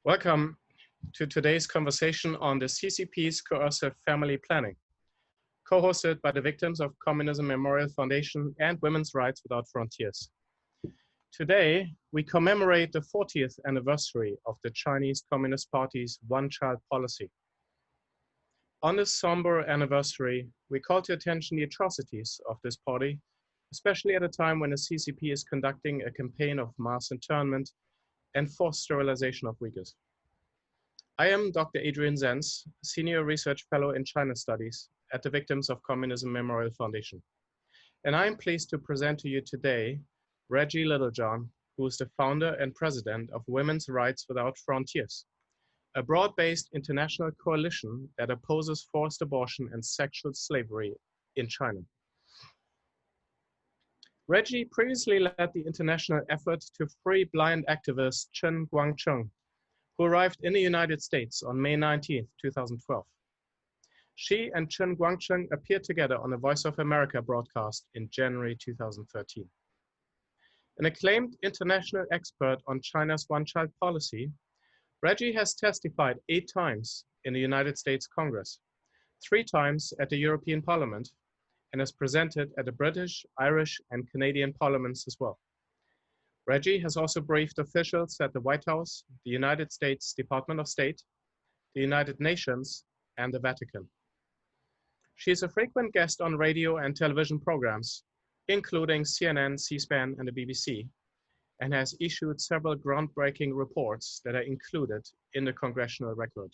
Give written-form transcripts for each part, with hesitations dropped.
Welcome to today's conversation on the CCP's coercive family planning, co-hosted by the victims of Communism Memorial Foundation and Women's Rights Without Frontiers. Today, we commemorate the 40th anniversary of the Chinese Communist Party's one-child policy. On this somber anniversary, we call to attention the atrocities of this party, especially at a time when the CCP is conducting a campaign of mass internment and forced sterilization of Uyghurs. I am Dr. Adrian Zenz, Senior Research Fellow in China Studies at the Victims of Communism Memorial Foundation. And I am pleased to present to you today Reggie Littlejohn, who is the founder and president of Women's Rights Without Frontiers, a broad-based international coalition that opposes forced abortion and sexual slavery in China. Reggie previously led the international effort to free blind activist Chen Guangcheng, who arrived in the United States on May 19, 2012. She and Chen Guangcheng appeared together on a Voice of America broadcast in January 2013. An acclaimed international expert on China's one-child policy, Reggie has testified 8 times in the United States Congress, 3 times at the European Parliament, and has presented at the British, Irish, and Canadian parliaments as well. Reggie has also briefed officials at the White House, the United States Department of State, the United Nations, and the Vatican. She is a frequent guest on radio and television programs, including CNN, C-SPAN, and the BBC, and has issued several groundbreaking reports that are included in the Congressional Record.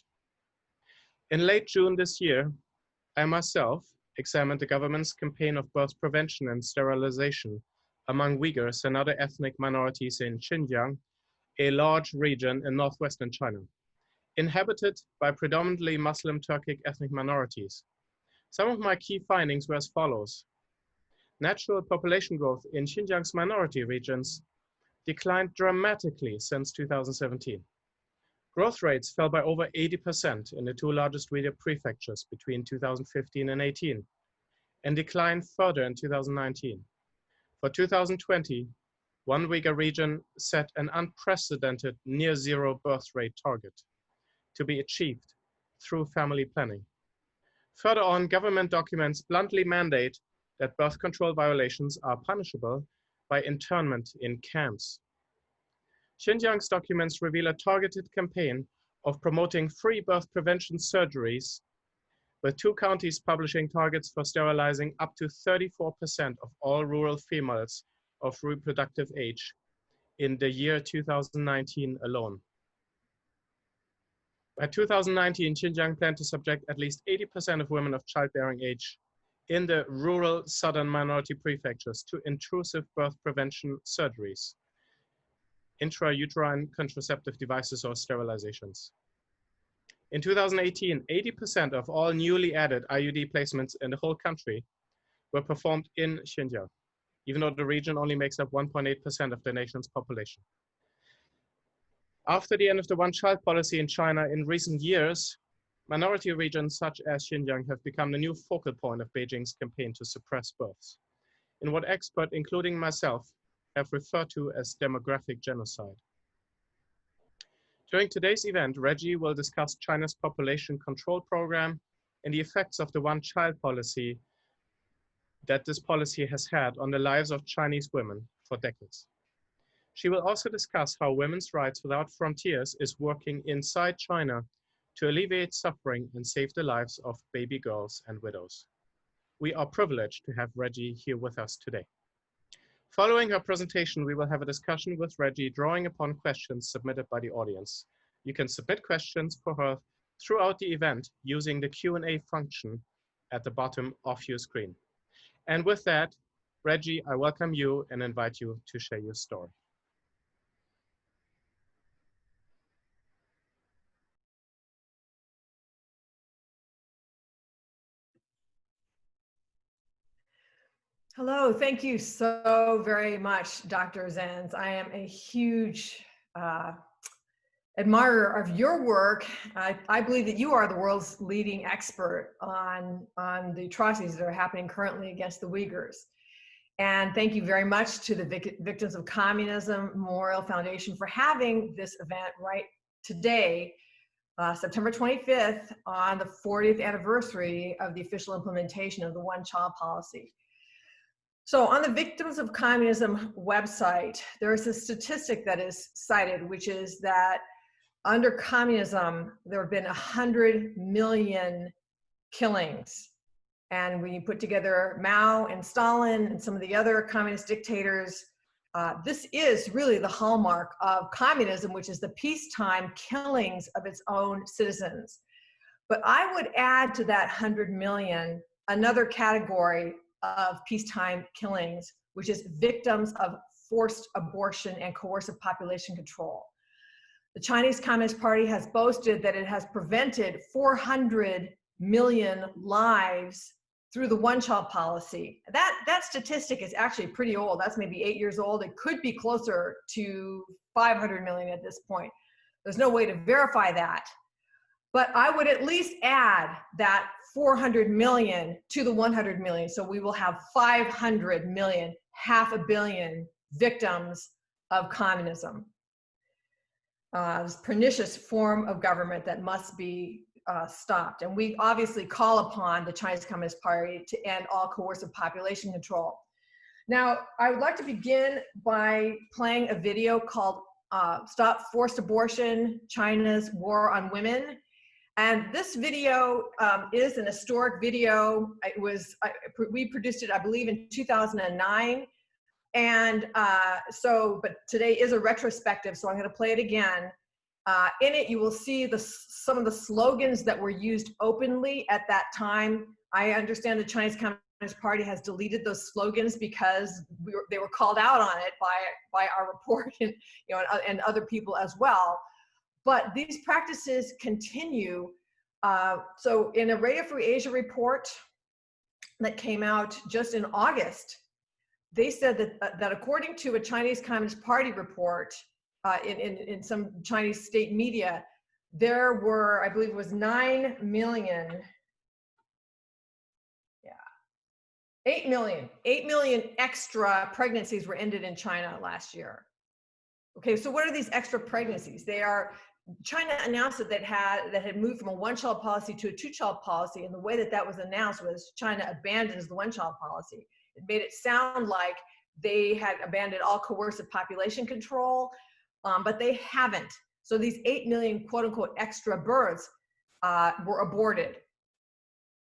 In late June this year, I myself examined the government's campaign of birth prevention and sterilization among Uyghurs and other ethnic minorities in Xinjiang, a large region in northwestern China, inhabited by predominantly Muslim Turkic ethnic minorities. Some of my key findings were as follows. Natural population growth in Xinjiang's minority regions declined dramatically since 2017. Growth rates fell by over 80% in the 2 largest Uyghur prefectures between 2015 and 18, and declined further in 2019. For 2020, one Uyghur region set an unprecedented near-zero birth rate target to be achieved through family planning. Further on, government documents bluntly mandate that birth control violations are punishable by internment in camps. Xinjiang's documents reveal a targeted campaign of promoting free birth prevention surgeries, with 2 counties publishing targets for sterilizing up to 34% of all rural females of reproductive age in the year 2019 alone. By 2019, Xinjiang planned to subject at least 80% of women of childbearing age in the rural southern minority prefectures to intrusive birth prevention surgeries, intrauterine contraceptive devices, or sterilizations. In 2018, 80% of all newly added IUD placements in the whole country were performed in Xinjiang, even though the region only makes up 1.8% of the nation's population. After the end of the one-child policy in China in recent years, minority regions such as Xinjiang have become the new focal point of Beijing's campaign to suppress births, in what experts, including myself, have referred to as demographic genocide. During today's event, Reggie will discuss China's population control program and the effects of the one-child policy that this policy has had on the lives of Chinese women for decades. She will also discuss how Women's Rights Without Frontiers is working inside China to alleviate suffering and save the lives of baby girls and widows. We are privileged to have Reggie here with us today. Following her presentation, we will have a discussion with Reggie, drawing upon questions submitted by the audience. You can submit questions for her throughout the event using the Q&A function at the bottom of your screen. And with that, Reggie, I welcome you and invite you to share your story. Hello, thank you so very much, Dr. Zenz. I am a huge admirer of your work. I believe that you are the world's leading expert on the atrocities that are happening currently against the Uyghurs. And thank you very much to the Victims of Communism Memorial Foundation for having this event right today, September 25th, on the 40th anniversary of the official implementation of the one-child policy. So on the Victims of Communism website, there is a statistic that is cited, which is that under communism, there have been 100 million killings. And when you put together Mao and Stalin and some of the other communist dictators, this is really the hallmark of communism, which is the peacetime killings of its own citizens. But I would add to that 100 million another category of peacetime killings, which is victims of forced abortion and coercive population control. The Chinese Communist Party has boasted that it has prevented 400 million lives through the one-child policy. That statistic is actually pretty old. That's maybe 8 years old. It could be closer to 500 million at this point. There's no way to verify that. But I would at least add that 400 million to the 100 million. So we will have 500 million, 500 million victims of communism. This pernicious form of government that must be stopped. And we obviously call upon the Chinese Communist Party to end all coercive population control. Now, I would like to begin by playing a video called Stop Forced Abortion, China's War on Women. And this video is an historic video. We produced it, I believe, in 2009. And but today is a retrospective, so I'm going to play it again. In it, you will see some of the slogans that were used openly at that time. I understand the Chinese Communist Party has deleted those slogans because they were called out on it by our report and, and other people as well. But these practices continue. So in a Radio Free Asia report that came out just in August, they said that according to a Chinese Communist Party report in some Chinese state media, there were, I believe it was 8 million extra pregnancies were ended in China last year. Okay, so what are these extra pregnancies? China announced that had moved from a one-child policy to a two-child policy, and the way that was announced was China abandons the one-child policy. It made it sound like they had abandoned all coercive population control, but they haven't. So these 8 million quote-unquote extra births were aborted.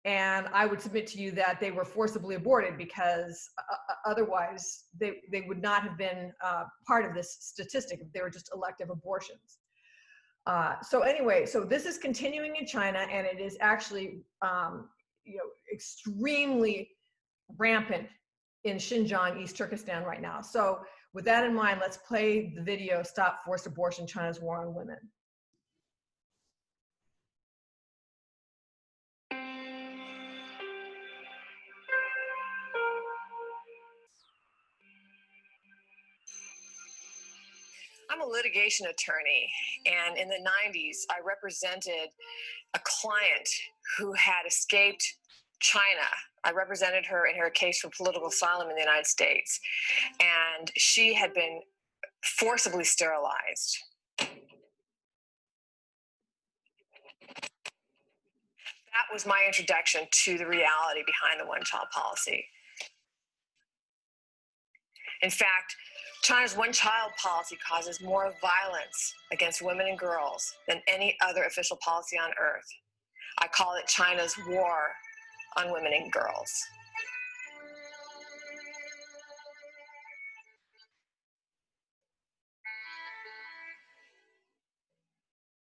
And I would submit to you that they were forcibly aborted because otherwise they would not have been part of this statistic if they were just elective abortions. So anyway, so this is continuing in China, and it is actually extremely rampant in Xinjiang, East Turkestan right now. So with that in mind, let's play the video, Stop Forced Abortion, China's War on Women. I'm a litigation attorney, and in the 90s, I represented a client who had escaped China. I represented her in her case for political asylum in the United States, and she had been forcibly sterilized. That was my introduction to the reality behind the one-child policy. In fact, China's one-child policy causes more violence against women and girls than any other official policy on earth. I call it China's war on women and girls.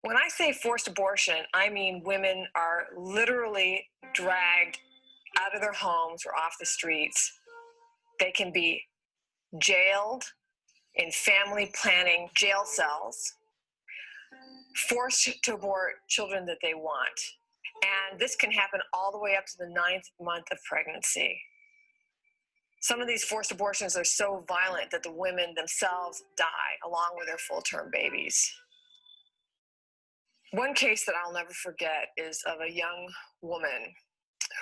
When I say forced abortion, I mean women are literally dragged out of their homes or off the streets. They can be jailed in family planning jail cells, forced to abort children that they want. And this can happen all the way up to the 9th month of pregnancy. Some of these forced abortions are so violent that the women themselves die along with their full-term babies. One case that I'll never forget is of a young woman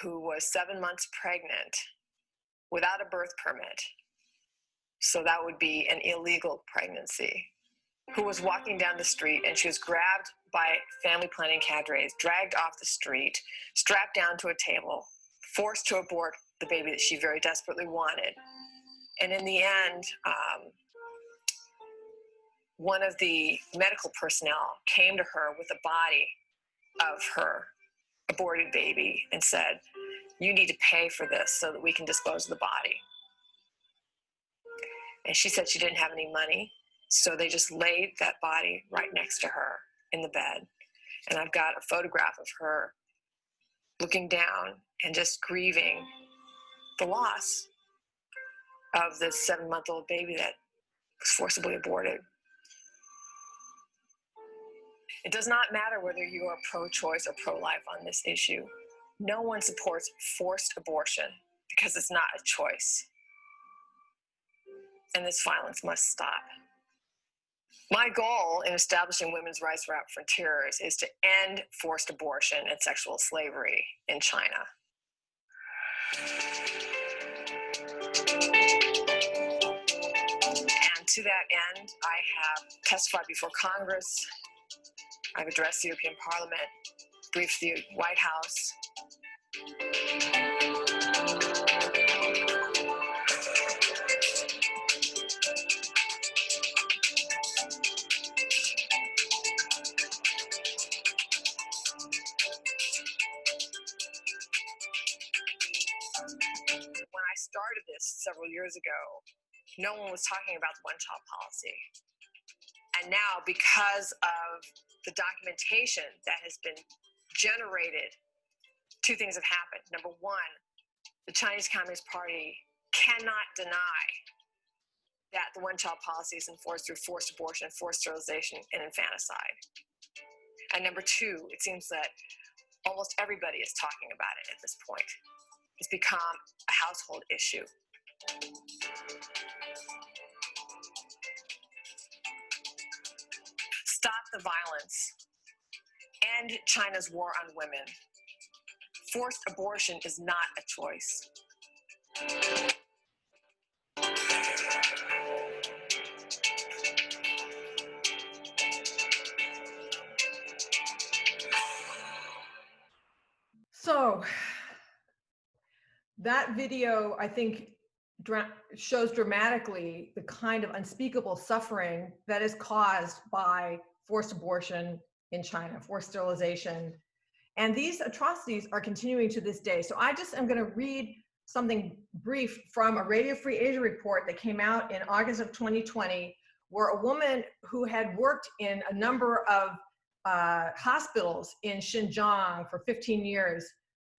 who was 7 months pregnant without a birth permit. So that would be an illegal pregnancy. who was walking down the street, and she was grabbed by family planning cadres, dragged off the street, strapped down to a table, forced to abort the baby that she very desperately wanted. And in the end, one of the medical personnel came to her with the body of her aborted baby and said, "You need to pay for this so that we can dispose of the body." And she said she didn't have any money, so they just laid that body right next to her in the bed. And I've got a photograph of her looking down and just grieving the loss of this 7-month-old baby that was forcibly aborted. It does not matter whether you are pro-choice or pro-life on this issue. No one supports forced abortion because it's not a choice. And this violence must stop. My goal in establishing women's rights without frontiers is to end forced abortion and sexual slavery in China. And to that end, I have testified before Congress. I've addressed the European Parliament, briefed the White House. When I started this several years ago, no one was talking about the one-child policy. And now, because of the documentation that has been generated, two things have happened. Number one, the Chinese Communist Party cannot deny that the one-child policy is enforced through forced abortion, forced sterilization, and infanticide. And number two, it seems that almost everybody is talking about it at this point. It's become a household issue. Stop the violence. End China's war on women. Forced abortion is not a choice. So that video, I think, shows dramatically the kind of unspeakable suffering that is caused by forced abortion in China, forced sterilization. And these atrocities are continuing to this day. So I just am going to read something brief from a Radio Free Asia report that came out in August of 2020, where a woman who had worked in a number of hospitals in Xinjiang for 15 years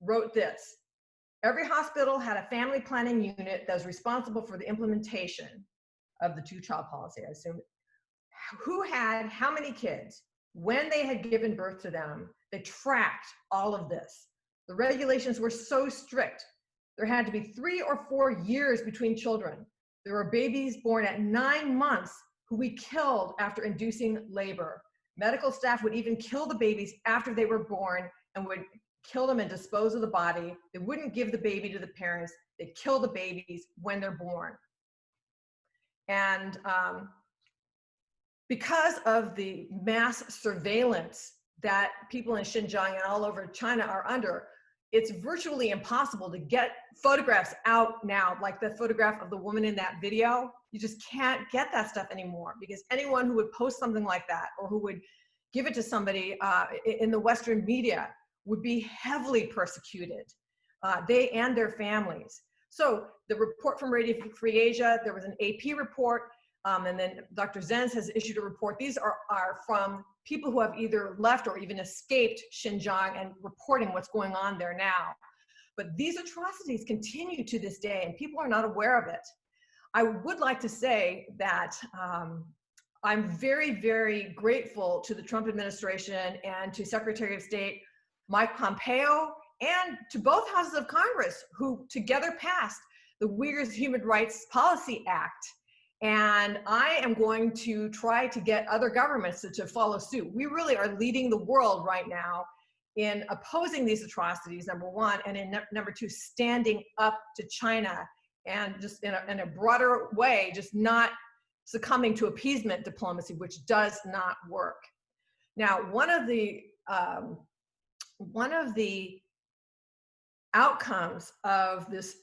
wrote this. Every hospital had a family planning unit that was responsible for the implementation of the two-child policy, I assume. Who had how many kids, when they had given birth to them. They tracked all of this. The regulations were so strict. There had to be 3 or 4 years between children. There were babies born at 9 months who we killed after inducing labor. Medical staff would even kill the babies after they were born and would kill them and dispose of the body. They wouldn't give the baby to the parents. They'd kill the babies when they're born. And because of the mass surveillance that people in Xinjiang and all over China are under, it's virtually impossible to get photographs out now, like the photograph of the woman in that video. You just can't get that stuff anymore, because anyone who would post something like that or who would give it to somebody in the Western media would be heavily persecuted, they and their families. So the report from Radio Free Asia, there was an AP report, and then Dr. Zenz has issued a report. These are from people who have either left or even escaped Xinjiang and reporting what's going on there now. But these atrocities continue to this day, and people are not aware of it. I would like to say that I'm very, very grateful to the Trump administration and to Secretary of State Mike Pompeo and to both houses of Congress, who together passed the Uyghurs Human Rights Policy Act. And I am going to try to get other governments to follow suit. We really are leading the world right now in opposing these atrocities, number one, and in number two, standing up to China, and just in a broader way, just not succumbing to appeasement diplomacy, which does not work. Now, one of the outcomes of this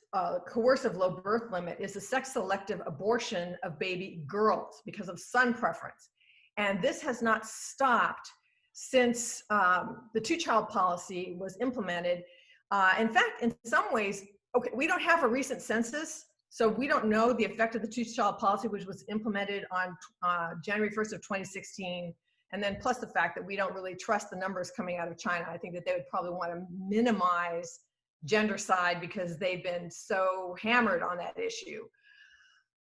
coercive low birth limit is the sex-selective abortion of baby girls because of son preference. And this has not stopped since the two-child policy was implemented. In fact, in some ways, okay, we don't have a recent census, so we don't know the effect of the two-child policy, which was implemented on January 1st of 2016. And then plus the fact that we don't really trust the numbers coming out of China. I think that they would probably want to minimize gendercide because they've been so hammered on that issue.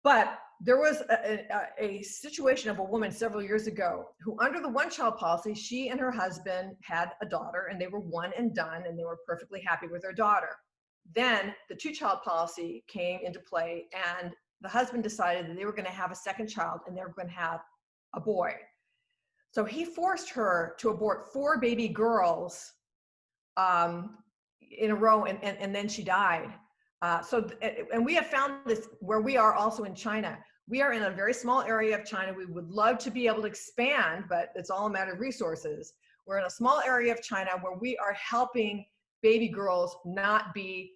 But there was a situation of a woman several years ago who, under the one-child policy, she and her husband had a daughter, and they were one and done, and they were perfectly happy with their daughter. Then the two-child policy came into play, and the husband decided that they were going to have a second child, and they were going to have a boy. So he forced her to abort 4 baby girls in a row, and then she died. And we have found this where we are also in China. We are in a very small area of China. We would love to be able to expand, but it's all a matter of resources. We're in a small area of China where we are helping baby girls not be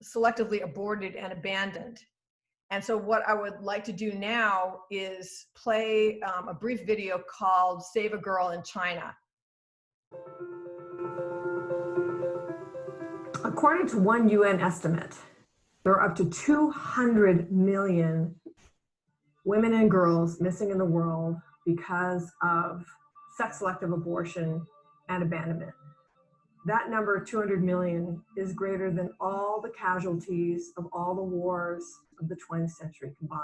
selectively aborted and abandoned. And so what I would like to do now is play a brief video called Save a Girl in China. According to one UN estimate, there are up to 200 million women and girls missing in the world because of sex-selective abortion and abandonment. That number, 200 million, is greater than all the casualties of all the wars of the 20th century combined.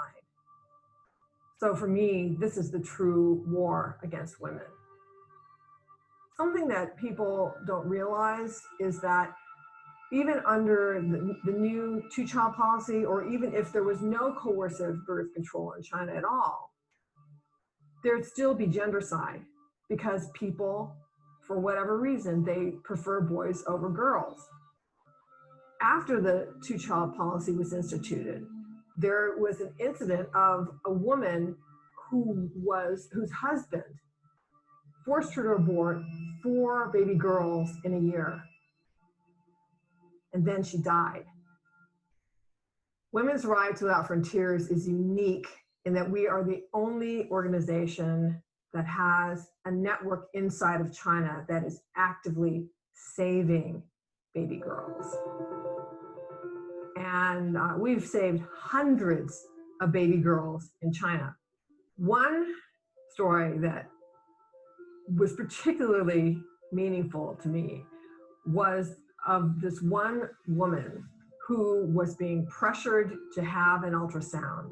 So for me, this is the true war against women. Something that people don't realize is that even under the new two-child policy, or even if there was no coercive birth control in China at all, there'd still be gendercide because people, for whatever reason, they prefer boys over girls. After the two-child policy was instituted, there was an incident of a woman whose husband forced her to abort 4 baby girls in a year, and then she died. Women's Rights Without Frontiers is unique in that we are the only organization that has a network inside of China that is actively saving baby girls. And we've saved hundreds of baby girls in China. One story that was particularly meaningful to me was of this one woman who was being pressured to have an ultrasound.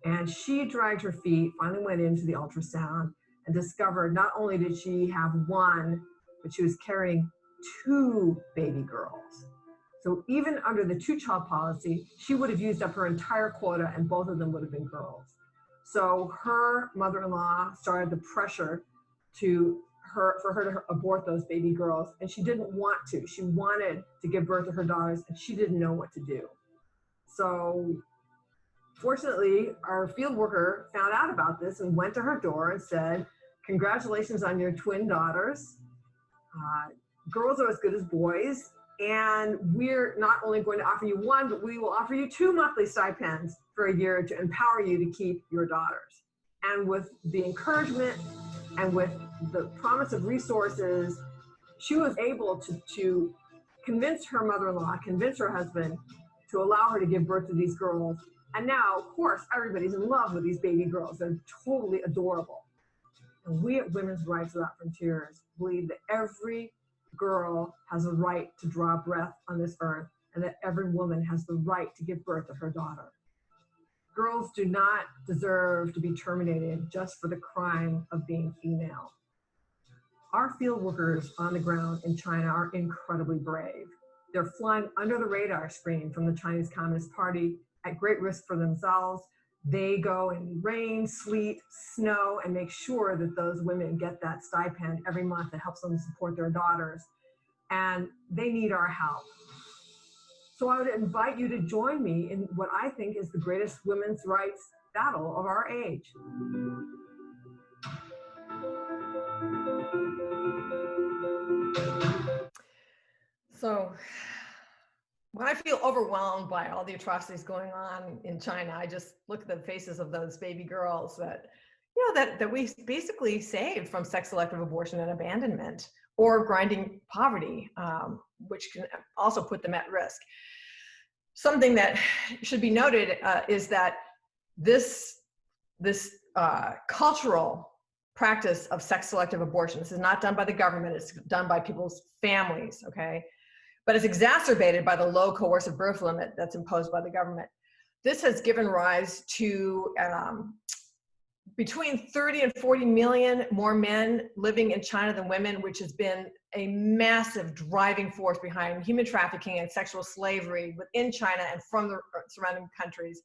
And she dragged her feet, finally went into the ultrasound, and discovered not only did she have 1, but she was carrying 2 baby girls. So even under the two-child policy, she would have used up her entire quota, and both of them would have been girls. So her mother-in-law started the pressure for her to abort those baby girls, and she didn't want to. She wanted to give birth to her daughters, and she didn't know what to do. So fortunately, our field worker found out about this and went to her door and said, "Congratulations on your twin daughters. Girls are as good as boys, and we're not only going to offer you 1, but we will offer you 2 monthly stipends for a year to empower you to keep your daughters." And with the encouragement and with the promise of resources, she was able to convince her mother-in-law, convince her husband to allow her to give birth to these girls. And now, of course, everybody's in love with these baby girls. They're totally adorable. And we at Women's Rights Without Frontiers believe that every girl has a right to draw breath on this earth, and that every woman has the right to give birth to her daughter. Girls do not deserve to be terminated just for the crime of being female. Our field workers on the ground in China are incredibly brave. They're flying under the radar screen from the Chinese Communist Party at great risk for themselves. They go in rain, sleet, snow, and make sure that those women get that stipend every month that helps them support their daughters. And they need our help. So I would invite you to join me in what I think is the greatest women's rights battle of our age. So when I feel overwhelmed by all the atrocities going on in China, I just look at the faces of those baby girls that, you know, that we basically saved from sex selective abortion and abandonment or grinding poverty, which can also put them at risk. Something that should be noted is that this cultural practice of sex selective abortion, this is not done by the government, it's done by people's families, okay? But it's exacerbated by the low coercive birth limit that's imposed by the government. This has given rise to between 30 and 40 million more men living in China than women, which has been a massive driving force behind human trafficking and sexual slavery within China and from the surrounding countries.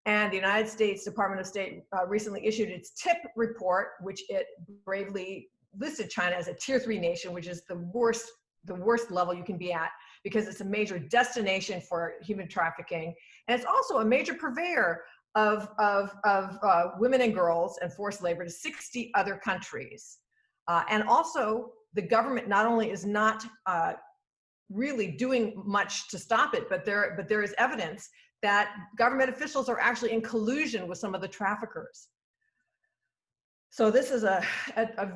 And the United States Department of State recently issued its TIP report, which it bravely listed China as a tier 3 nation, which is the worst level you can be at, because it's a major destination for human trafficking. And it's also a major purveyor of women and girls and forced labor to 60 other countries. And also the government not only is not really doing much to stop it, but there is evidence that government officials are actually in collusion with some of the traffickers. So this is a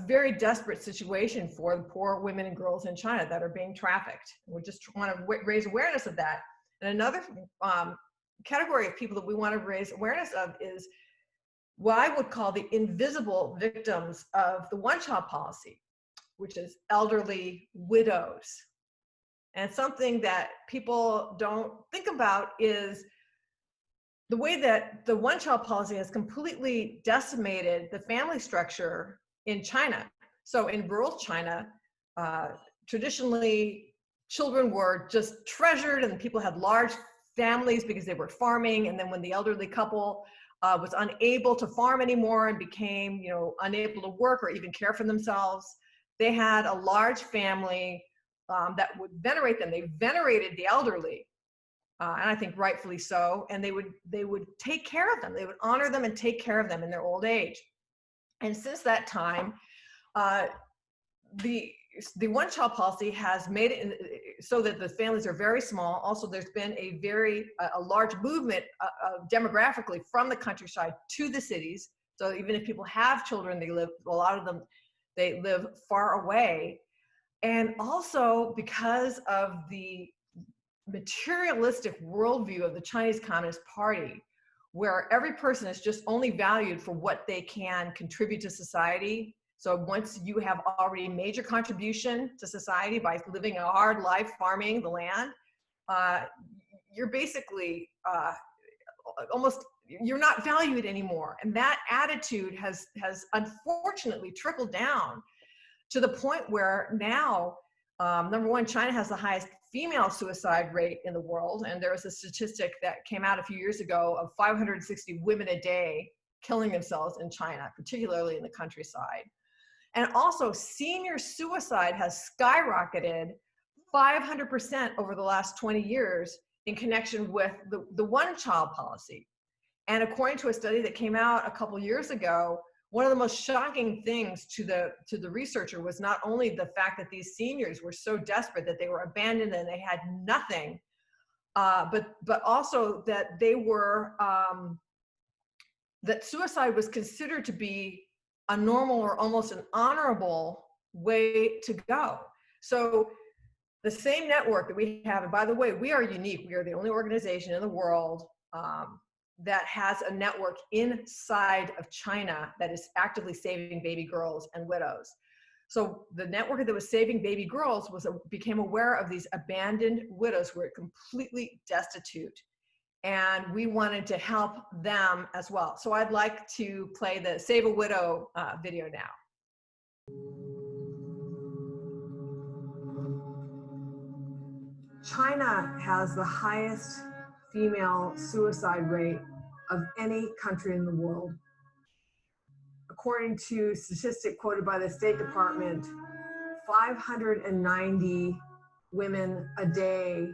very desperate situation for the poor women and girls in China that are being trafficked. We just want to raise awareness of that. And another category of people that we want to raise awareness of is what I would call the invisible victims of the one-child policy, which is elderly widows. And something that people don't think about is the way that the one-child policy has completely decimated the family structure in China. So in rural China, traditionally, children were just treasured and people had large families because they were farming. And then when the elderly couple was unable to farm anymore and became, you know, unable to work or even care for themselves, they had a large family that would venerate them. They venerated the elderly. And I think rightfully so, and they would take care of them. They would honor them and take care of them in their old age. And since that time, the one-child policy has made it so that the families are very small. Also, there's been a large movement demographically from the countryside to the cities. So even if people have children, a lot of them live far away. And also because of the materialistic worldview of the Chinese Communist Party, where every person is just only valued for what they can contribute to society. So once you have already made your contribution to society by living a hard life farming the land, you're basically you're not valued anymore. And that attitude has unfortunately trickled down to the point where now, number one, China has the highest female suicide rate in the world. And there was a statistic that came out a few years ago of 560 women a day killing themselves in China, particularly in the countryside. And also senior suicide has skyrocketed 500% over the last 20 years in connection with the one-child policy. And according to a study that came out a couple years ago, one of the most shocking things to the researcher was not only the fact that these seniors were so desperate that they were abandoned and they had nothing, but also that they were that suicide was considered to be a normal or almost an honorable way to go. So the same network that we have, and by the way, we are unique. We are the only organization in the world that has a network inside of China that is actively saving baby girls and widows. So the network that was saving baby girls became aware of these abandoned widows who were completely destitute. And we wanted to help them as well. So I'd like to play the Save a Widow video now. China has the highest female suicide rate of any country in the world. According to a statistic quoted by the State Department, 590 women a day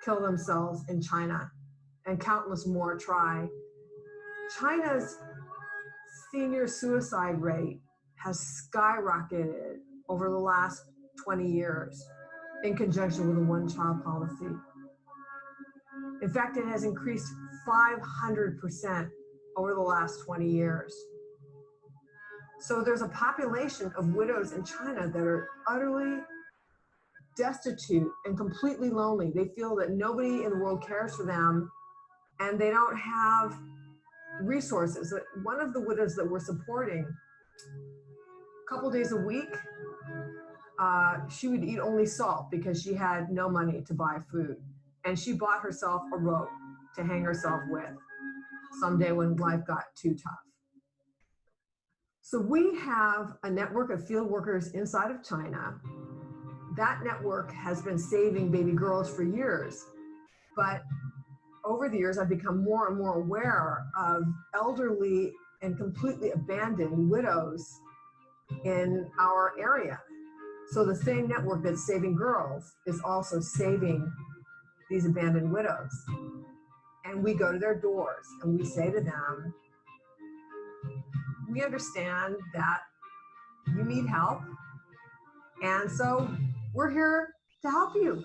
kill themselves in China, and countless more try. China's senior suicide rate has skyrocketed over the last 20 years in conjunction with the one-child policy. In fact, it has increased 500% over the last 20 years. So there's a population of widows in China that are utterly destitute and completely lonely. They feel that nobody in the world cares for them, and they don't have resources. One of the widows that we're supporting, a couple days a week, she would eat only salt because she had no money to buy food. And she bought herself a rope to hang herself with someday when life got too tough. So we have a network of field workers inside of China. That network has been saving baby girls for years. But over the years, I've become more and more aware of elderly and completely abandoned widows in our area. So the same network that's saving girls is also saving these abandoned widows. And we go to their doors and we say to them, we understand that you need help, and so we're here to help you.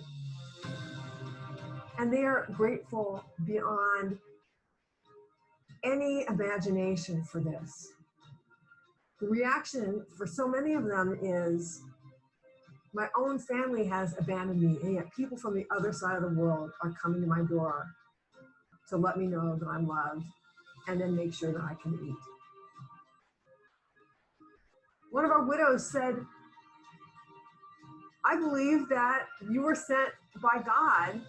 And they are grateful beyond any imagination for this. The reaction for so many of them is, my own family has abandoned me, and yet people from the other side of the world are coming to my door to let me know that I'm loved and then make sure that I can eat. One of our widows said, I believe that you were sent by God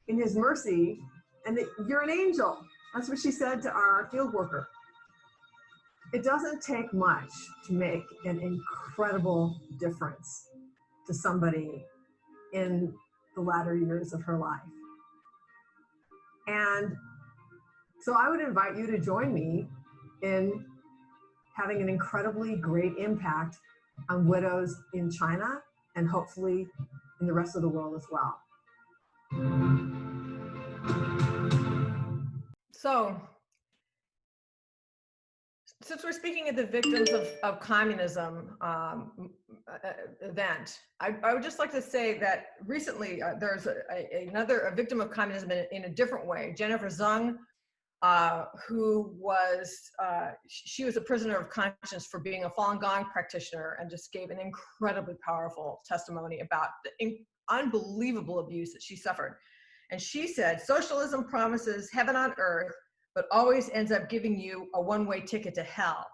in his mercy and that you're an angel. That's what she said to our field worker. It doesn't take much to make an incredible difference to somebody in the latter years of her life. And so I would invite you to join me in having an incredibly great impact on widows in China and hopefully in the rest of the world as well. So, since we're speaking of the victims of communism event, I would just like to say that recently there's another victim of communism in a different way, Jennifer Zhang, who was, she was a prisoner of conscience for being a Falun Gong practitioner and just gave an incredibly powerful testimony about the unbelievable abuse that she suffered. And she said, socialism promises heaven on earth, but always ends up giving you a one-way ticket to hell.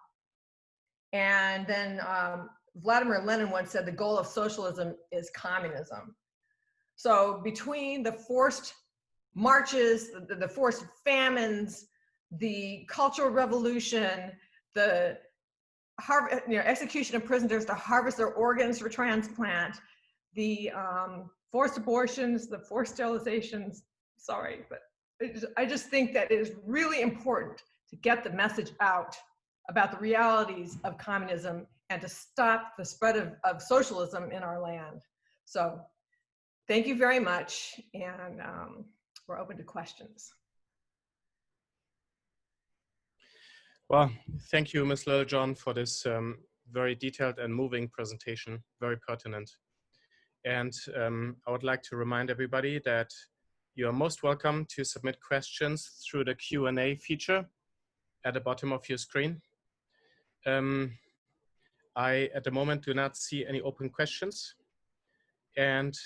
And then Vladimir Lenin once said the goal of socialism is communism. So between the forced marches, the forced famines, the Cultural Revolution, the execution of prisoners to harvest their organs for transplant, the forced abortions, the forced sterilizations, sorry, but I just think that it is really important to get the message out about the realities of communism and to stop the spread of socialism in our land. So thank you very much, and we're open to questions. Well, thank you, Ms. Littlejohn, for this very detailed and moving presentation, very pertinent. And I would like to remind everybody that you are most welcome to submit questions through the Q&A feature at the bottom of your screen. I, at the moment, do not see any open questions and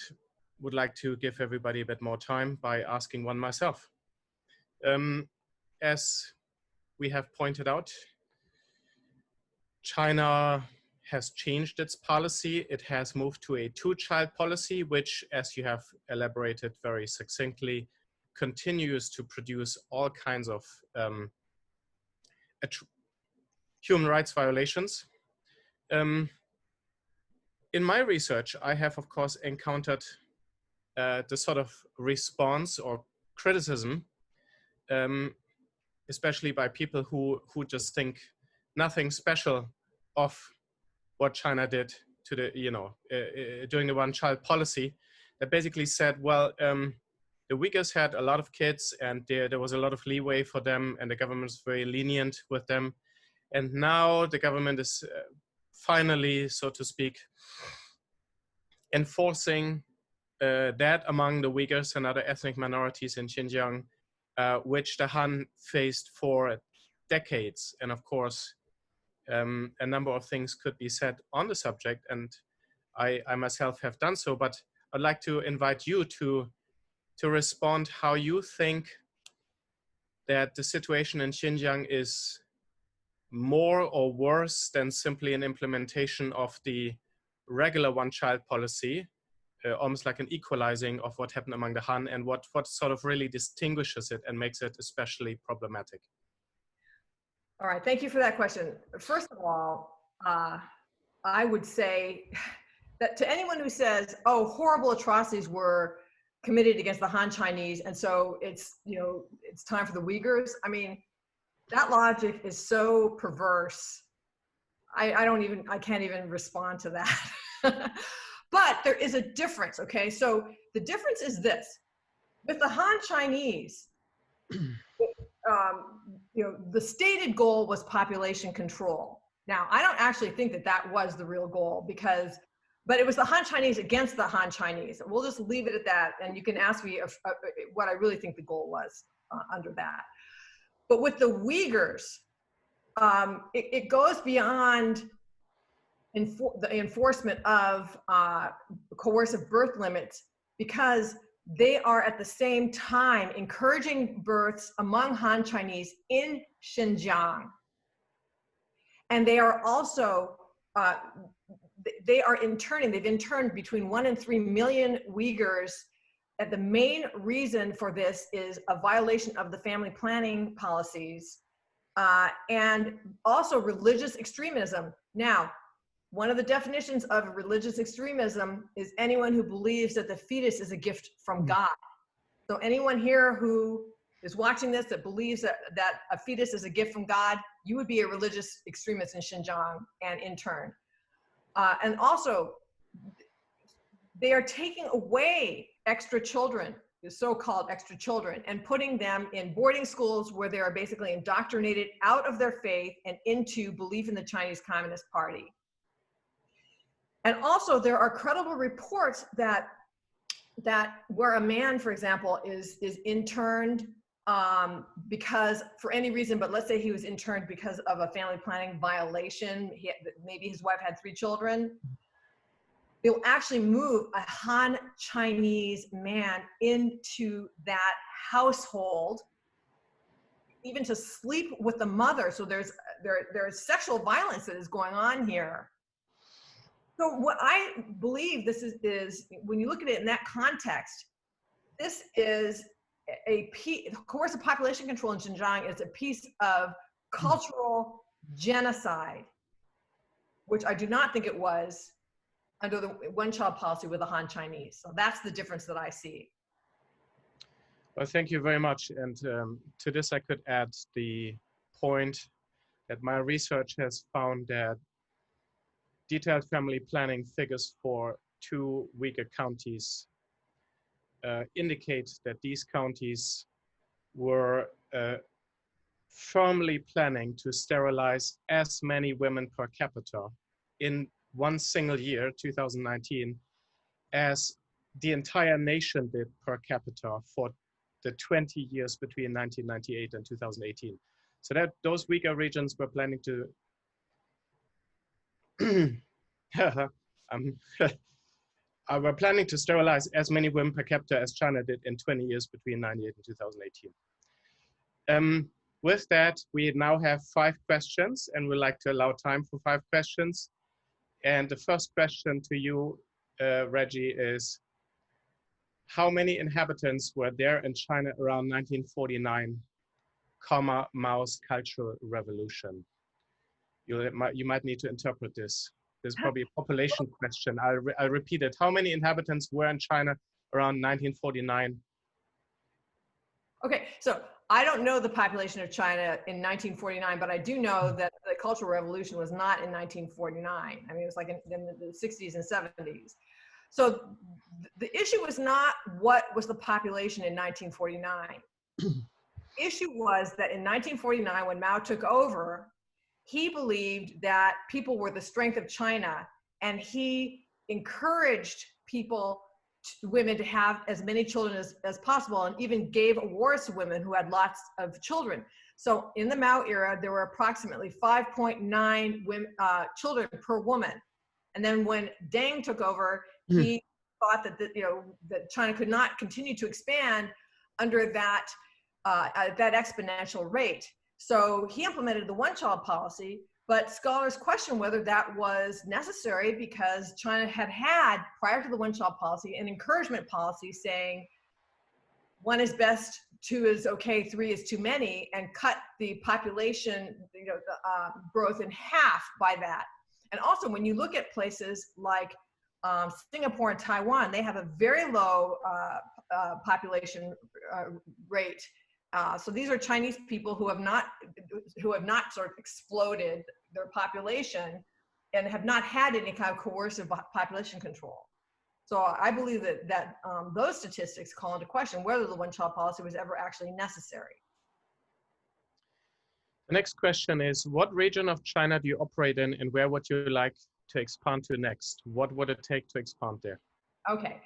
would like to give everybody a bit more time by asking one myself. As we have pointed out, China has changed its policy. It has moved to a two-child policy, which, as you have elaborated very succinctly, continues to produce all kinds of human rights violations. In my research, I have, of course, encountered the sort of response or criticism, especially by people who just think nothing special of what China did to the, during the one-child policy, that basically said, well, the Uyghurs had a lot of kids, and there was a lot of leeway for them, and the government was very lenient with them. And now the government is finally, so to speak, enforcing that among the Uyghurs and other ethnic minorities in Xinjiang, which the Han faced for decades. And of course, a number of things could be said on the subject, and I myself have done so, but I'd like to invite you to respond how you think that the situation in Xinjiang is more or worse than simply an implementation of the regular one-child policy, almost like an equalizing of what happened among the Han, and what sort of really distinguishes it and makes it especially problematic. All right, thank you for that question. First of all, I would say that to anyone who says, oh, horrible atrocities were committed against the Han Chinese, and so it's, you know, it's time for the Uyghurs. I mean, that logic is so perverse. I can't even respond to that. But there is a difference, okay? So the difference is this. With the Han Chinese, you know, the stated goal was population control. Now, I don't actually think that that was the real goal, but it was the Han Chinese against the Han Chinese. We'll just leave it at that, and you can ask me what I really think the goal was under that. But with the Uyghurs, it goes beyond the enforcement of coercive birth limits, because they are at the same time encouraging births among Han Chinese in Xinjiang. And they are also, they've interned between 1 and 3 million Uyghurs. And the main reason for this is a violation of the family planning policies and also religious extremism. Now, one of the definitions of religious extremism is anyone who believes that the fetus is a gift from God. So anyone here who is watching this that believes that a fetus is a gift from God, you would be a religious extremist in Xinjiang and interned. And also, they are taking away extra children, the so-called extra children, and putting them in boarding schools where they are basically indoctrinated out of their faith and into belief in the Chinese Communist Party. And also, there are credible reports that where a man, for example, is interned because for any reason, but let's say he was interned because of a family planning violation. Maybe his wife had 3 children. They'll actually move a Han Chinese man into that household, even to sleep with the mother. So there's sexual violence that is going on here. So what I believe this is when you look at it in that context, this is coercive population control in Xinjiang is a piece of cultural genocide, which I do not think it was under the one-child policy with the Han Chinese. So that's the difference that I see. Well, thank you very much. And to this, I could add the point that my research has found that detailed family planning figures for 2 Uyghur counties indicate that these counties were firmly planning to sterilize as many women per capita in one single year, 2019, as the entire nation did per capita for the 20 years between 1998 and 2018. So that those Uyghur regions were planning to we're planning to sterilize as many women per capita as China did in 20 years between 1998 and 2018. With that, we now have 5 questions, and we'd like to allow time for 5 questions. And the first question to you, Reggie, is how many inhabitants were there in China around 1949, Mao's Cultural Revolution? You might need to interpret this. This is probably a population question. I'll repeat it. How many inhabitants were in China around 1949? Okay, so I don't know the population of China in 1949, but I do know that the Cultural Revolution was not in 1949. I mean, it was like in the 60s and 70s. So the issue was not what was the population in 1949. Issue was that in 1949, when Mao took over, he believed that people were the strength of China, and he encouraged women to have as many children as possible, and even gave awards to women who had lots of children. So in the Mao era, there were approximately 5.9 children per woman. And then when Deng took over, he thought that that China could not continue to expand under that exponential rate. So he implemented the one-child policy, but scholars question whether that was necessary, because China had prior to the one-child policy, an encouragement policy saying 1 is best, 2 is okay, 3 is too many, and cut the population growth in half by that. And also, when you look at places like Singapore and Taiwan, they have a very low population rate. So these are Chinese people who have not sort of exploded their population and have not had any kind of coercive population control. So I believe that those statistics call into question whether the one-child policy was ever actually necessary. The next question is, what region of China do you operate in, and where would you like to expand to next? What would it take to expand there? Okay.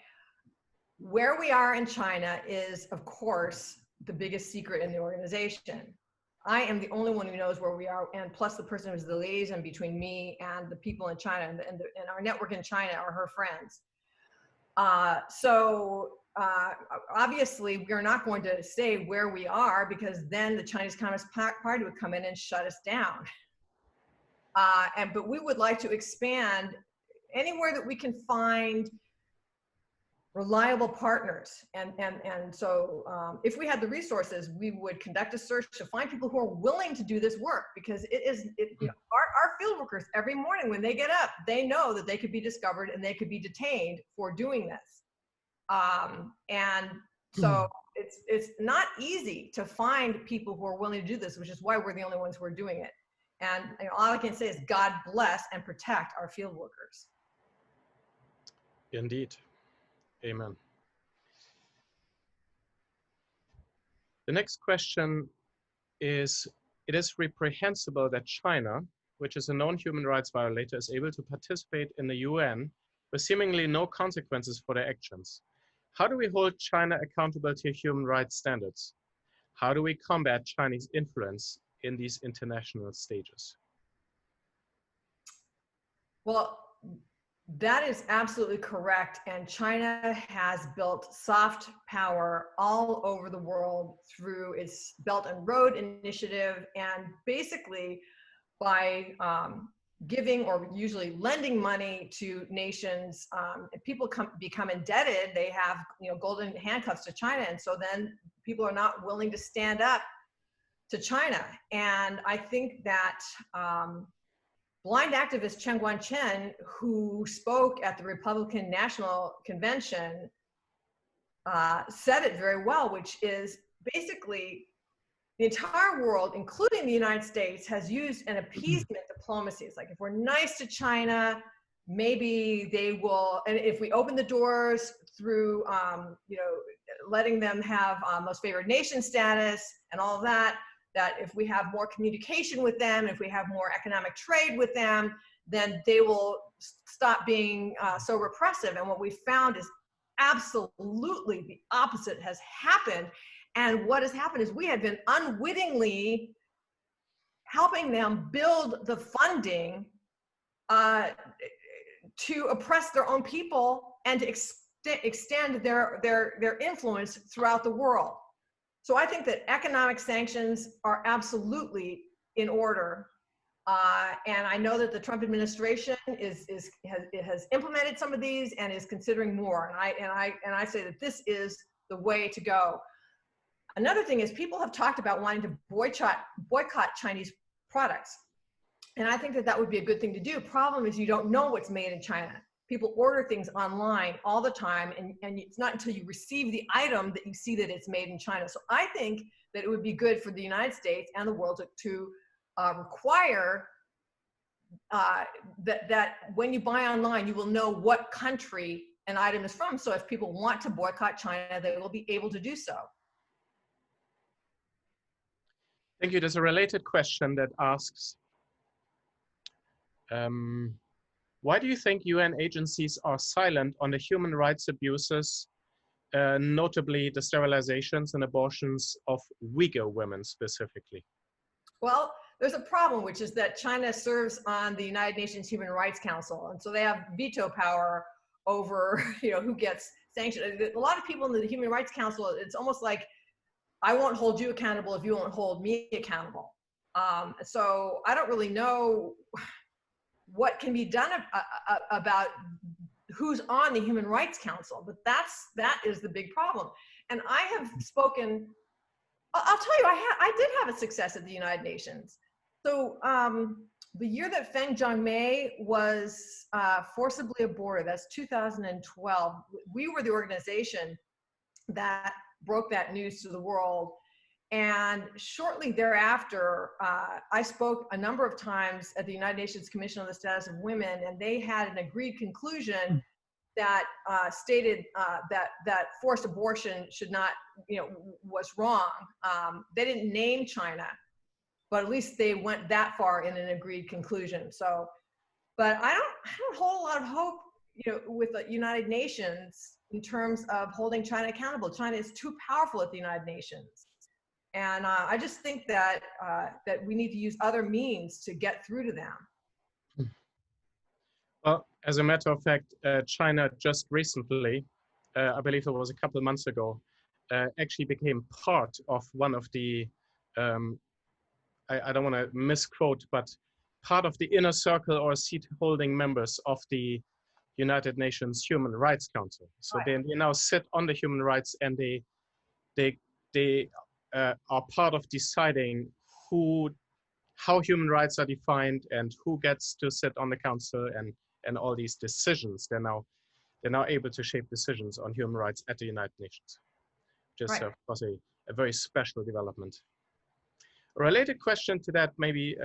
Where we are in China is, of course, the biggest secret in the organization. I am the only one who knows where we are, and plus the person who's the liaison between me and the people in China, and our network in China are her friends. Obviously, we are not going to say where we are, because then the Chinese Communist Party would come in and shut us down. But we would like to expand anywhere that we can find reliable partners. And so if we had the resources, we would conduct a search to find people who are willing to do this work, because our field workers, every morning when they get up, they know that they could be discovered and they could be detained for doing this. And so it's not easy to find people who are willing to do this, which is why we're the only ones who are doing it. And all I can say is God bless and protect our field workers. Indeed. Amen. The next question is, it is reprehensible that China, which is a known human rights violator, is able to participate in the UN with seemingly no consequences for their actions. How do we hold China accountable to human rights standards? How do we combat Chinese influence in these international stages? Well, that is absolutely correct. And China has built soft power all over the world through its Belt and Road Initiative, and basically by giving or usually lending money to nations. If people become indebted, they have golden handcuffs to China, and so then people are not willing to stand up to China. And I think that blind activist Chen Guangcheng, who spoke at the Republican National Convention, said it very well, which is basically the entire world, including the United States, has used an appeasement diplomacy. It's like, if we're nice to China, maybe they will, and if we open the doors through, letting them have most favored nation status and all of that, that if we have more communication with them, if we have more economic trade with them, then they will stop being so repressive. And what we found is absolutely the opposite has happened. And what has happened is we have been unwittingly helping them build the funding to oppress their own people and to extend their influence throughout the world. So I think that economic sanctions are absolutely in order. And I know that the Trump administration has implemented some of these and is considering more. And I say that this is the way to go. Another thing is, people have talked about wanting to boycott Chinese products. And I think that that would be a good thing to do. Problem is, you don't know what's made in China. People order things online all the time, and it's not until you receive the item that you see that it's made in China. So I think that it would be good for the United States and the world to require that when you buy online, you will know what country an item is from. So if people want to boycott China, they will be able to do so. Thank you. There's a related question that asks, why do you think UN agencies are silent on the human rights abuses, notably the sterilizations and abortions of Uyghur women specifically? Well, there's a problem, which is that China serves on the United Nations Human Rights Council, and so they have veto power over, who gets sanctioned. A lot of people in the Human Rights Council, it's almost like, I won't hold you accountable if you won't hold me accountable. So I don't really know what can be done about who's on the Human Rights Council, but that is the big problem. And I have spoken, I'll tell you, I did have a success at the United Nations. So the year that Feng Jianmei was forcibly aborted, that's 2012, we were the organization that broke that news to the world. And shortly thereafter, I spoke a number of times at the United Nations Commission on the Status of Women, and they had an agreed conclusion that stated that forced abortion should not, was wrong. They didn't name China, but at least they went that far in an agreed conclusion. So, but I don't hold a lot of hope, with the United Nations in terms of holding China accountable. China is too powerful at the United Nations. And I just think that that we need to use other means to get through to them. Well, as a matter of fact, China just recently, I believe it was a couple of months ago, actually became part of one of the, I don't want to misquote, but part of the inner circle or seat-holding members of the United Nations Human Rights Council. So right. they now sit on the human rights, and they are part of deciding how human rights are defined and who gets to sit on the council and all these decisions. They're now able to shape decisions on human rights at the United Nations. Just right. of course a very special development. A related question to that, maybe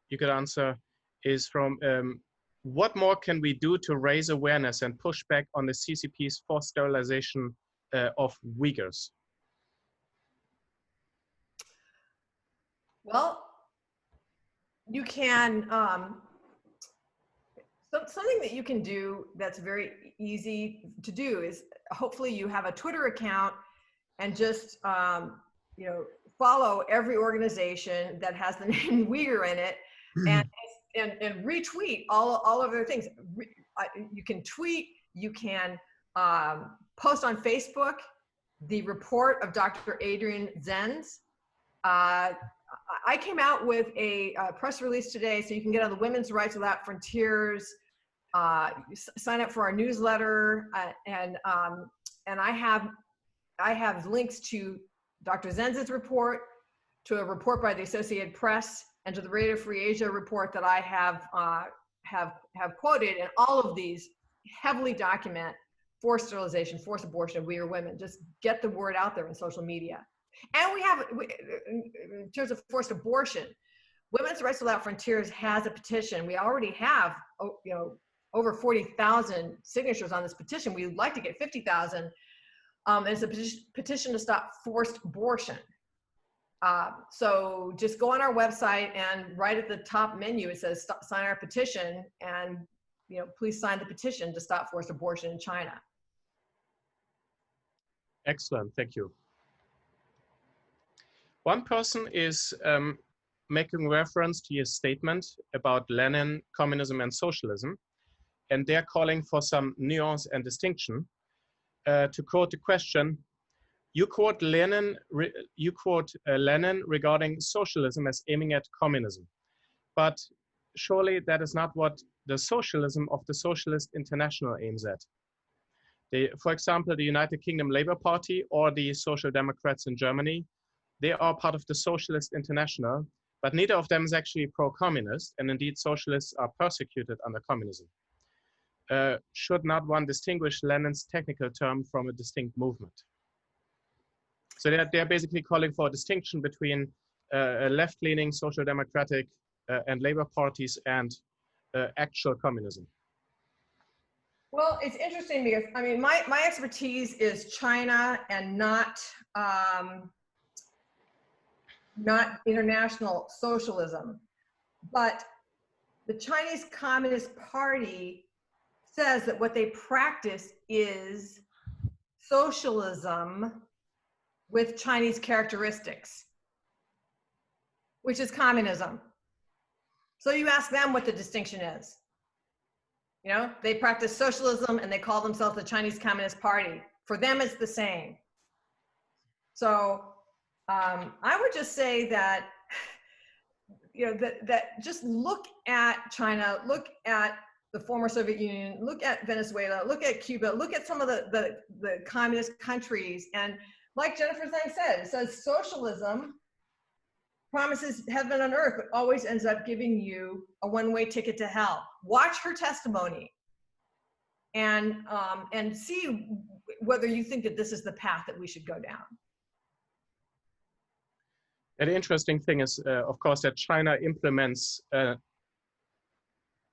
you could answer, is from what more can we do to raise awareness and push back on the CCP's forced sterilization of Uyghurs? Well, you can, something that you can do that's very easy to do is, hopefully you have a Twitter account and just, follow every organization that has the name Uyghur in it, and retweet all of their things. You can tweet, you can post on Facebook the report of Dr. Adrian Zenz. I came out with a press release today, so you can get on the Women's Rights Without Frontiers, sign up for our newsletter, and I have links to Dr. Zenz's report, to a report by the Associated Press, and to the Radio Free Asia report that I have quoted. And all of these heavily document forced sterilization, forced abortion of Uyghur women. Just get the word out there in social media. And in terms of forced abortion, Women's Rights Without Frontiers has a petition. We already have, over 40,000 signatures on this petition. We'd like to get 50,000. It's a petition to stop forced abortion. So just go on our website, and right at the top menu, it says sign our petition, and please sign the petition to stop forced abortion in China. Excellent, thank you. One person is making reference to your statement about Lenin, communism, and socialism, and they're calling for some nuance and distinction. To quote the question, you quote Lenin regarding socialism as aiming at communism, but surely that is not what the socialism of the Socialist International aims at. For example, the United Kingdom Labour Party or the Social Democrats in Germany, they are part of the Socialist International, but neither of them is actually pro-communist, and indeed socialists are persecuted under communism. Should not one distinguish Lenin's technical term from a distinct movement? So they're basically calling for a distinction between left-leaning social democratic and labor parties and actual communism. Well, it's interesting because, I mean, my expertise is China and not international socialism. But the Chinese Communist Party says that what they practice is socialism with Chinese characteristics, which is communism. So you ask them what the distinction is. You know, they practice socialism and they call themselves the Chinese Communist Party. For them, it's the same. So I would just say that, you know, that just look at China, look at the former Soviet Union, look at Venezuela, look at Cuba, look at some of the communist countries. And like Jennifer Zhang said, it says socialism promises heaven on earth, but always ends up giving you a one-way ticket to hell. Watch her testimony and see whether you think that this is the path that we should go down. And the interesting thing is, of course, that China implements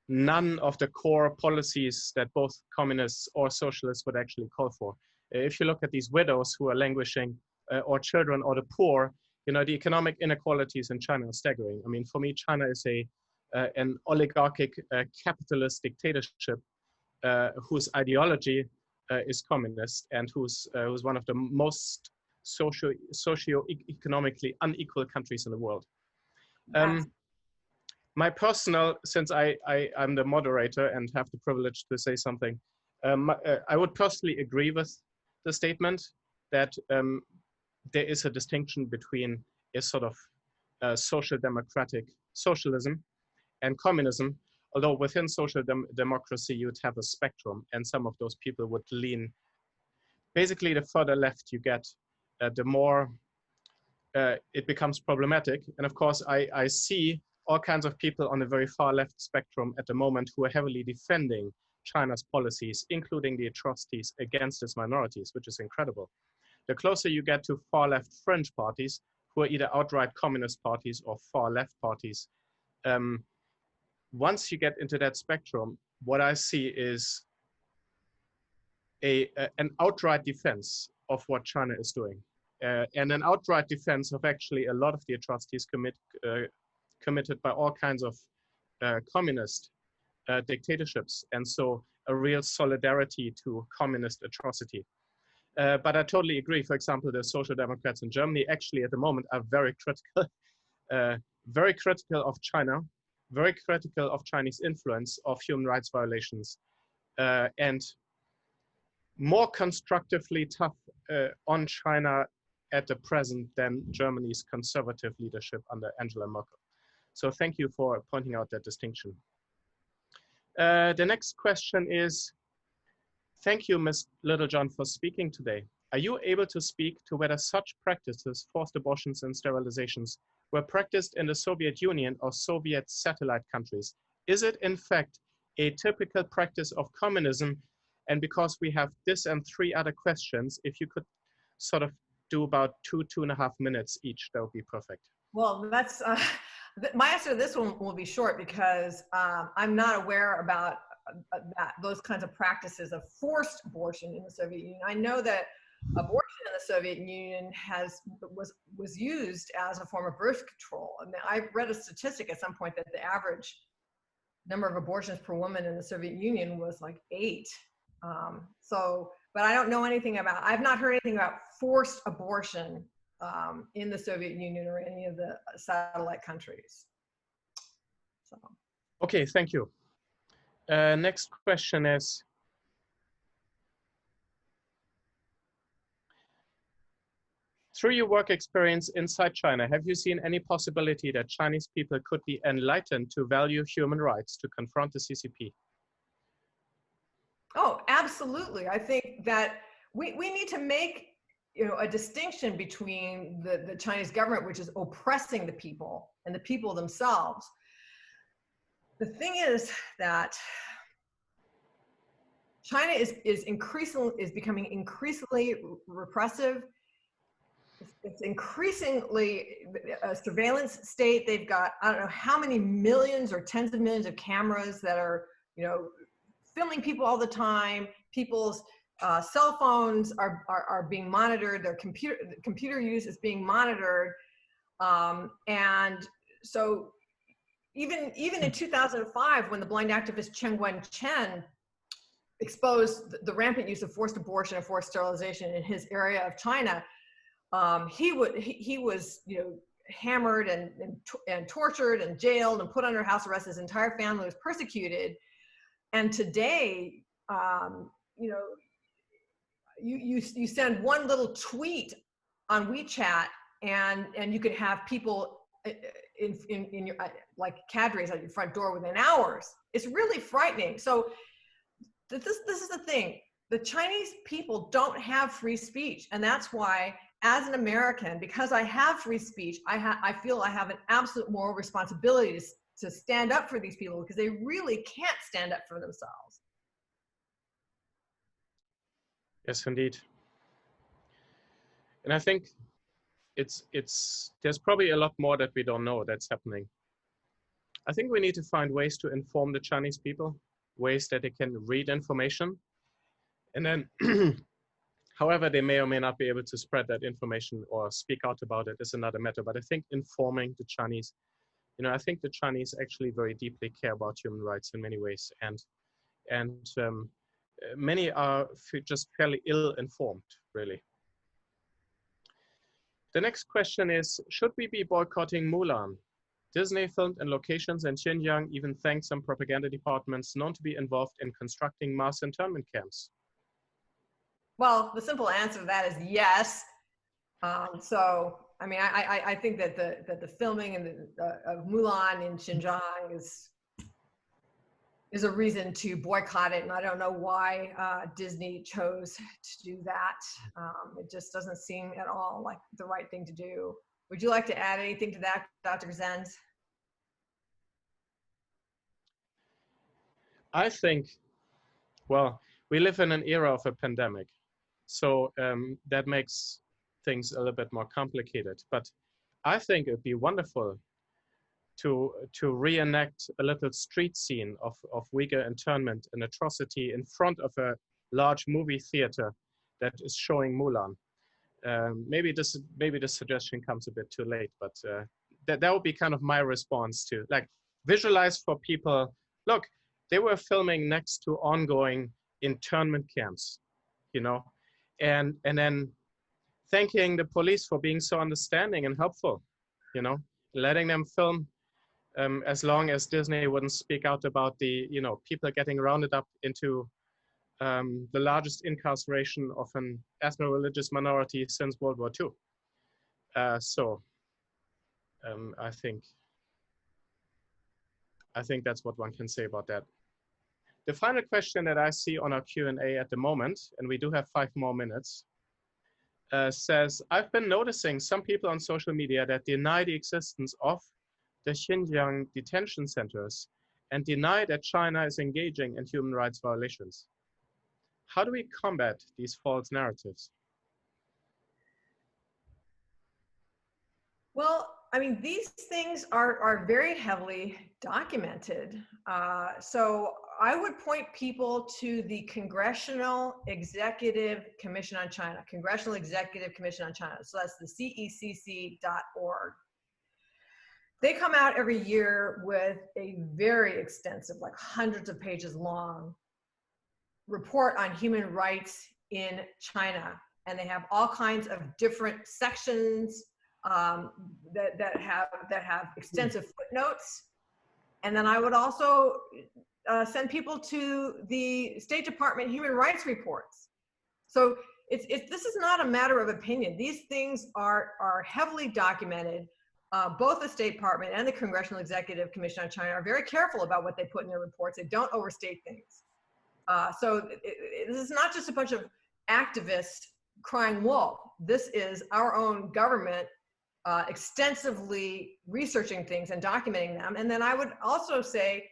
none of the core policies that both communists or socialists would actually call for. If you look at these widows who are languishing, or children or the poor, you know, the economic inequalities in China are staggering. I mean, for me, China is an oligarchic capitalist dictatorship whose ideology is communist and who's one of the most socio-economically unequal countries in the world. My personal, since I'm the moderator and have the privilege to say something, I would personally agree with the statement that there is a distinction between a sort of social democratic socialism and communism, although within social democracy you'd have a spectrum, and some of those people would lean, basically the further left you get, the more it becomes problematic. And of course, I see all kinds of people on the very far left spectrum at the moment who are heavily defending China's policies, including the atrocities against its minorities, which is incredible. The closer you get to far left fringe parties, who are either outright communist parties or far left parties, once you get into that spectrum, what I see is an outright defense of what China is doing, and an outright defense of actually a lot of the atrocities committed by all kinds of communist dictatorships, and so a real solidarity to communist atrocity. But I totally agree. For example, the Social Democrats in Germany actually at the moment are very critical of China, very critical of Chinese influence, of human rights violations, and more constructively tough on China at the present than Germany's conservative leadership under Angela Merkel. So thank you for pointing out that distinction. The next question is, thank you, Ms. Littlejohn, for speaking today. Are you able to speak to whether such practices, forced abortions and sterilizations, were practiced in the Soviet Union or Soviet satellite countries? Is it in fact a typical practice of communism? And because we have this and 3 other questions, if you could sort of do about 2.5 minutes each, that would be perfect. Well, that's my answer to this one will be short because I'm not aware about those kinds of practices of forced abortion in the Soviet Union. I know that abortion in the Soviet Union was used as a form of birth control. I mean, I read a statistic at some point that the average number of abortions per woman in the Soviet Union was like 8. But I don't know anything about, I've not heard anything about forced abortion in the Soviet Union or any of the satellite countries. So. Okay, thank you. Next question is, through your work experience inside China, have you seen any possibility that Chinese people could be enlightened to value human rights to confront the CCP? Oh, absolutely. I think that we need to make, you know, a distinction between the Chinese government, which is oppressing the people, and the people themselves. The thing is that China is becoming increasingly repressive. It's increasingly a surveillance state. They've got, I don't know how many millions or tens of millions of cameras that are, you know, filming people all the time. People's cell phones are being monitored. Their computer use is being monitored. And so even in 2005, when the blind activist Chen Guangcheng exposed the rampant use of forced abortion and forced sterilization in his area of China, he was, you know, hammered and tortured and jailed and put under house arrest. His entire family was persecuted. And today, you know, you send one little tweet on WeChat, and you could have people in your, like, cadres at your front door within hours. It's really frightening. So this is the thing. The Chinese people don't have free speech, and that's why, as an American, because I have free speech, I feel I have an absolute moral responsibility to stand up for these people, because they really can't stand up for themselves. Yes, indeed. And I think there's probably a lot more that we don't know that's happening. I think we need to find ways to inform the Chinese people, ways that they can read information. And then, however, they may or may not be able to spread that information or speak out about it is another matter. But I think informing the Chinese, you know, I think the Chinese actually very deeply care about human rights in many ways. And many are just fairly ill-informed, really. The next question is, should we be boycotting Mulan? Disney filmed in locations in Xinjiang, even thanked some propaganda departments known to be involved in constructing mass internment camps. Well, the simple answer to that is yes. So, I mean, I think that the filming of Mulan in Xinjiang is a reason to boycott it, and I don't know why Disney chose to do that. It just doesn't seem at all like the right thing to do. Would you like to add anything to that, Dr. Zenz? I think, well, we live in an era of a pandemic, so that makes things a little bit more complicated. But I think it'd be wonderful to reenact a little street scene of Uyghur internment and atrocity in front of a large movie theater that is showing Mulan. Maybe this suggestion comes a bit too late, but that would be kind of my response to, like, visualize for people, look, they were filming next to ongoing internment camps, you know, and then thanking the police for being so understanding and helpful, you know, letting them film as long as Disney wouldn't speak out about the, you know, people getting rounded up into the largest incarceration of an ethno-religious minority since World War II. I think that's what one can say about that. The final question that I see on our Q&A at the moment, and we do have 5 more minutes, says, I've been noticing some people on social media that deny the existence of the Xinjiang detention centers and deny that China is engaging in human rights violations. How do we combat these false narratives? Well, I mean, these things are very heavily documented. So I would point people to the Congressional Executive Commission on China, Congressional Executive Commission on China. So that's the CECC.org. They come out every year with a very extensive, like hundreds of pages long, report on human rights in China. And they have all kinds of different sections that have extensive footnotes. And then I would also send people to the State Department human rights reports. So this is not a matter of opinion. These things are heavily documented. Both the State Department and the Congressional Executive Commission on China are very careful about what they put in their reports. They don't overstate things. So this is not just a bunch of activists crying wolf. This is our own government extensively researching things and documenting them. And then I would also say,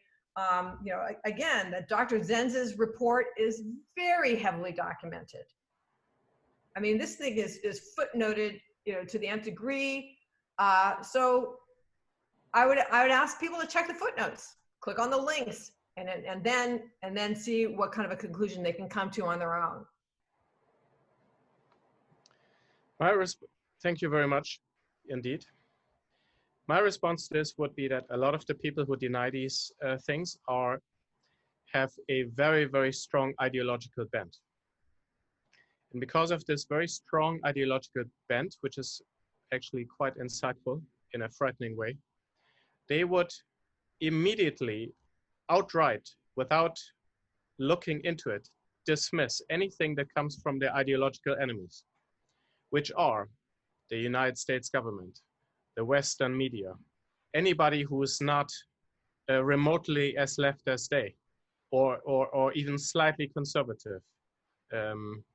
you know, again, that Dr. Zenz's report is very heavily documented. I mean, this thing is footnoted, you know, to the nth degree. So I would ask people to check the footnotes, click on the links, and then see what kind of a conclusion they can come to on their own. Thank you very much indeed. My response to this would be that a lot of the people who deny these things have a very, very strong ideological bent. And because of this very strong ideological bent, which is actually quite insightful in a frightening way, they would immediately, outright, without looking into it, dismiss anything that comes from their ideological enemies, which are the United States government, the Western media, anybody who is not remotely as left as they, or even slightly conservative,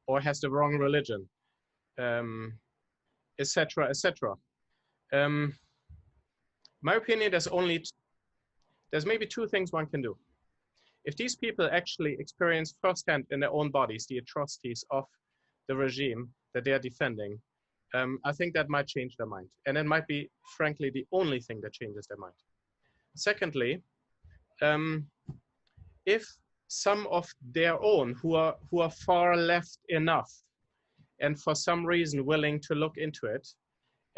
or has the wrong religion, etc., etc. My opinion, there's maybe two things one can do. If these people actually experience firsthand in their own bodies the atrocities of the regime that they are defending, I think that might change their mind. And it might be, frankly, the only thing that changes their mind. Secondly, if some of their own who are far left enough and for some reason willing to look into it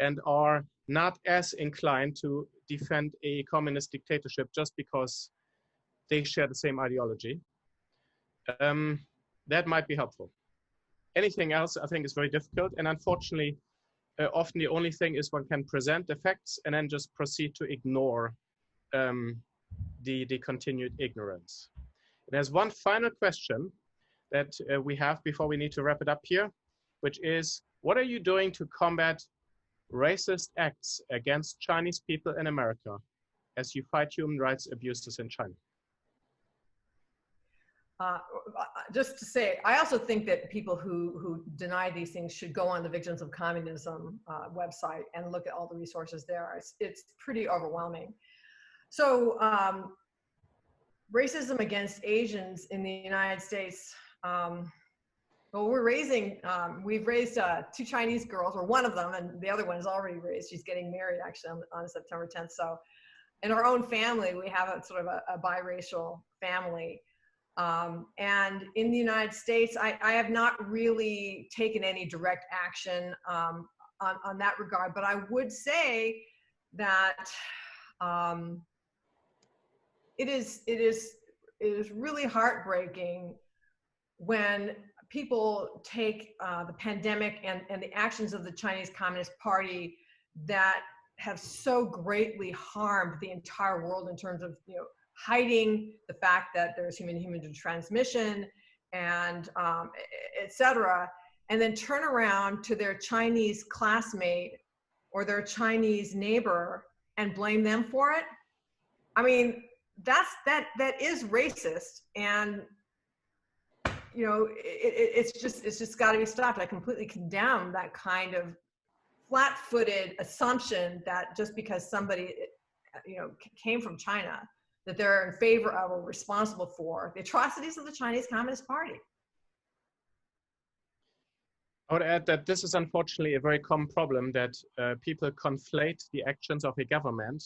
and are not as inclined to defend a communist dictatorship just because they share the same ideology, that might be helpful. Anything else, I think, is very difficult. And unfortunately, often the only thing is one can present the facts and then just proceed to ignore the continued ignorance. And there's one final question that we have before we need to wrap it up here, which is, what are you doing to combat racist acts against Chinese people in America as you fight human rights abuses in China? Just to say, I also think that people who deny these things should go on the Victims of Communism website and look at all the resources there. It's pretty overwhelming. So racism against Asians in the United States, well, we've raised two Chinese girls, or one of them, and the other one is already raised. She's getting married actually on September 10th. So in our own family, we have a sort of a biracial family. And in the United States, I have not really taken any direct action on that regard, but I would say that it is really heartbreaking when people take the pandemic and the actions of the Chinese Communist Party that have so greatly harmed the entire world in terms of, hiding the fact that there's human-to-human transmission and et cetera, and then turn around to their Chinese classmate or their Chinese neighbor and blame them for it. I mean, that is racist, and it's just got to be stopped. I completely condemn that kind of flat-footed assumption that just because somebody came from China, that they're in favor of or responsible for the atrocities of the Chinese Communist Party. I would add that this is unfortunately a very common problem, that people conflate the actions of a government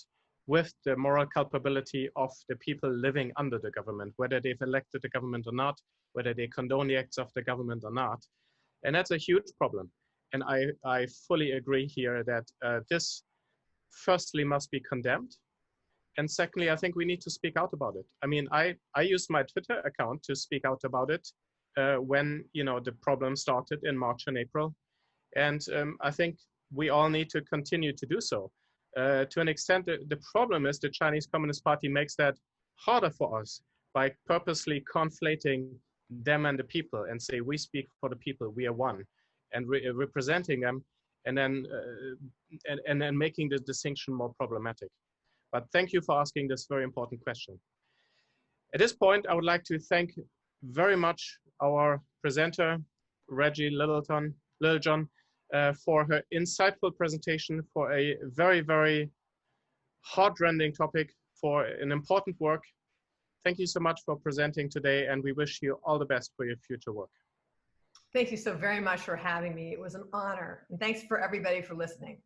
with the moral culpability of the people living under the government, whether they've elected the government or not, whether they condone the acts of the government or not. And that's a huge problem. And I fully agree here that this firstly must be condemned. And secondly, I think we need to speak out about it. I mean, I used my Twitter account to speak out about it when the problem started in March and April. And I think we all need to continue to do so. To an extent, the problem is the Chinese Communist Party makes that harder for us by purposely conflating them and the people and say, we speak for the people, we are one, and representing them, and then making the distinction more problematic. But thank you for asking this very important question. At this point, I would like to thank very much our presenter, Reggie Littlejohn, for her insightful presentation, for a very, very heart-rending topic, for an important work. Thank you so much for presenting today, and we wish you all the best for your future work. Thank you so very much for having me. It was an honor. And thanks for everybody for listening.